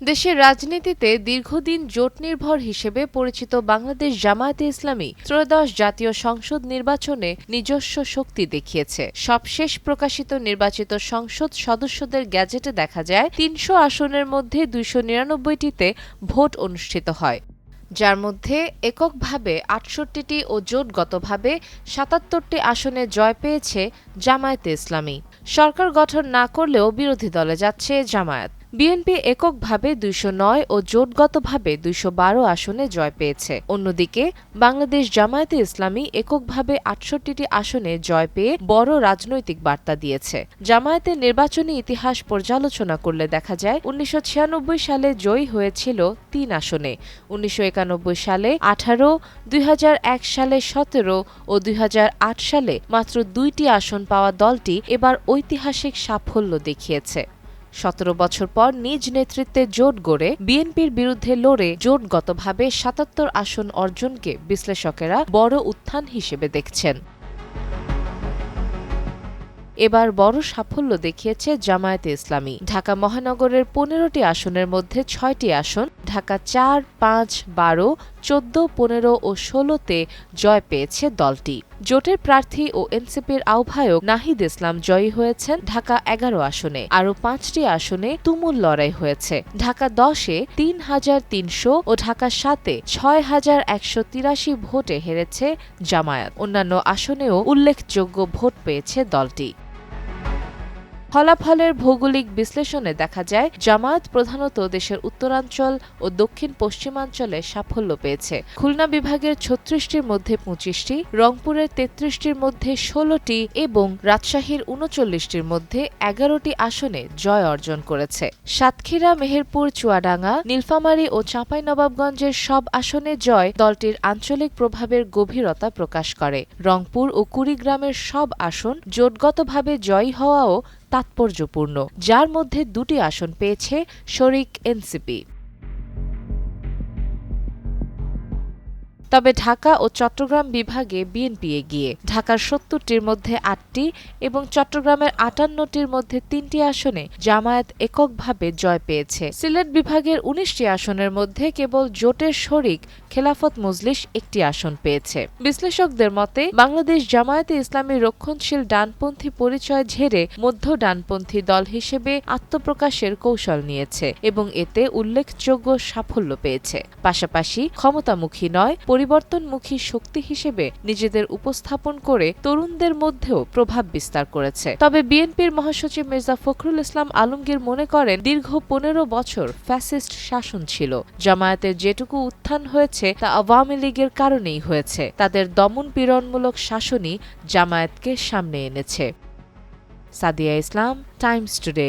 দেশের রাজনীতিতে দীর্ঘদিন জোট নির্ভর হিসেবে পরিচিত বাংলাদেশ জামায়াতে ইসলামী ত্রয়োদশ জাতীয় সংসদ নির্বাচনে নিজস্ব শক্তি দেখিয়েছে। সবশেষ প্রকাশিত নির্বাচিত সংসদ সদস্যদের গ্যাজেটে দেখা যায় ৩০০ আসনের মধ্যে ২৯৯টিতে ভোট অনুষ্ঠিত হয়, যার মধ্যে এককভাবে ৬৮টি ও জোটগতভাবে ৭৭টি আসনে জয় পেয়েছে জামায়াতে ইসলামী। সরকার গঠন না করলেও বিরোধী দলে যাচ্ছে জামায়াত। বিএনপি এককভাবে ২০৯ ও জোটগতভাবে ২১২ আসনে জয় পেয়েছে। অন্যদিকে বাংলাদেশ জামায়াতে ইসলামী এককভাবে ৬৮টি আসনে জয় পেয়ে বড় রাজনৈতিক বার্তা দিয়েছে। জামায়াতের নির্বাচনী ইতিহাস পর্যালোচনা করলে দেখা যায় ১৯৯৬ সালে জয়ী হয়েছিল ৩ আসনে, ১৯৯১ সালে ১৮, ২০০১ সালে ১৭ ও ২০০৮ সালে মাত্র ২টি আসন পাওয়া দলটি এবার ঐতিহাসিক সাফল্য দেখিয়েছে। ১৭ বছর পর নিজ নেতৃত্বে জোট গড়ে বিএনপির বিরুদ্ধে লড়ে জোটগতভাবে ৭৭ আসন অর্জনকে বিশ্লেষকেরা বড় উত্থান হিসেবে দেখছেন। এবার বড় সাফল্য দেখিয়েছে জামায়াতে ইসলামী। ঢাকা মহানগরের ১৫টি আসনের মধ্যে ৬টি আসন ঢাকা ৪, ৫, ১২, ১৪, ১৫ ও ১৬তে জয় পেয়েছে দলটি। জোটের প্রার্থী ও এনসিপির আহ্বায়ক নাহিদ ইসলাম জয়ী হয়েছেন ঢাকা ১১ আসনে। আরও ৫টি আসনে তুমুল লড়াই হয়েছে। ঢাকা ১০-এ ৩,৩০০ ও ঢাকা ৭-এ ৬,১৮৩ ভোটে হেরেছে জামায়াত। অন্যান্য আসনেও উল্লেখযোগ্য ভোট পেয়েছে দলটি। ফলাফলের ভৌগোলিক বিশ্লেষণে দেখা যায় জামায়াত প্রধানত দেশের উত্তরাঞ্চল ও দক্ষিণ পশ্চিমাঞ্চলে সাফল্য পেয়েছে। খুলনা বিভাগের ৩৬টির মধ্যে ২৫টি, রংপুরের ৩৩টির মধ্যে ১৬টি এবং রাজশাহীর ৩৯টির মধ্যে ১১টি আসনে জয় অর্জন করেছে। সাতক্ষীরা, মেহেরপুর, চুয়াডাঙ্গা, নীলফামারী ও চাঁপাইনবাবগঞ্জের সব আসনে জয় দলটির আঞ্চলিক প্রভাবের গভীরতা প্রকাশ করে। রংপুর ও কুড়িগ্রামের সব আসন জোটগতভাবে জয়ী হওয়াও তাৎপর্যপূর্ণ, যার মধ্যে ২টি আসন পেয়েছে শরিক এনসিপি। তবে ঢাকা ও চট্টগ্রাম বিভাগে বিএনপি এগিয়ে। ঢাকার ৭০টির মধ্যে ৮টি এবং চট্টগ্রামের ৫৮টির মধ্যে ৩টি আসনে জামায়াত এককভাবে জয় পেয়েছে। সিলেট বিভাগের ১৯টি আসনের মধ্যে কেবল জোটের শরিক খেলাফত মজলিস একটি আসন পেয়েছে। বিশ্লেষকদের মতে বাংলাদেশ জামায়াতে ইসলামী রক্ষণশীল ডানপন্থী পরিচয় ঝেড়ে মধ্য ডানপন্থী দল হিসেবে আত্মপ্রকাশের কৌশল নিয়েছে এবং এতে উল্লেখযোগ্য সাফল্য পেয়েছে। পাশাপাশি ক্ষমতামুখী নয়, পরিবর্তনমুখী শক্তি হিসেবে নিজেদের উপস্থাপন করে তরুণদের মধ্যেও প্রভাব বিস্তার করেছে। তবে বিএনপির মহাসচিব মির্জা ফখরুল ইসলাম আলমগীর মনে করেন দীর্ঘ ১৫ বছর ফ্যাসিস্ট শাসন ছিল। জামায়াতের যেটুকু উত্থান হয়েছে তা আওয়ামী লীগের কারণেই হয়েছে। তাদের দমন পীড়নমূলক শাসনই জামায়াতকে সামনে এনেছে। সাদিয়া ইসলাম, টাইমস টুডে।